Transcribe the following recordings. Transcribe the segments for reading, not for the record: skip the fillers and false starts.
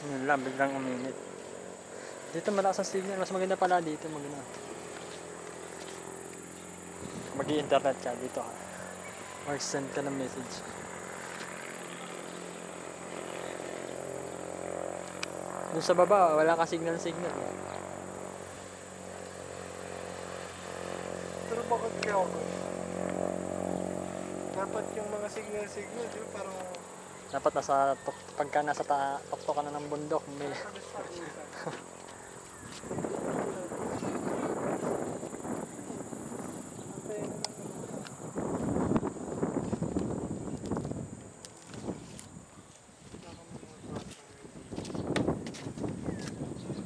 Yun lang, biglang uminit. Dito malakas ang signal. Mas maganda pala dito. Maganda. Mag-i-internet ka dito ka. Mag-send ka ng message. Doon sa baba, wala ka signal. Pero bakit kaya ako? Dapat yung mga signal, di ba parang... Dapat pagka nasa tukto ka na ng bundok, may...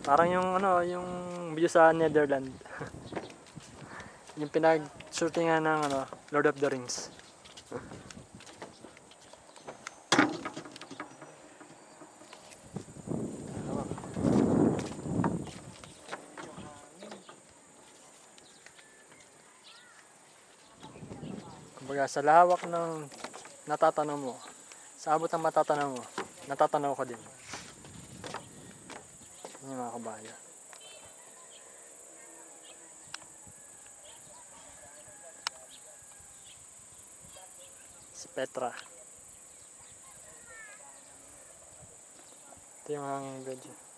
Parang yung yung view sa Netherlands. Yung pinag-shootingan ng Lord of the Rings. Kumbaga sa lawak ng natatanaw mo, sa abot ng matatanaw mo, natatanaw ko din. Yung mga kabayo. Si Petra. Ito yung hanging bridge.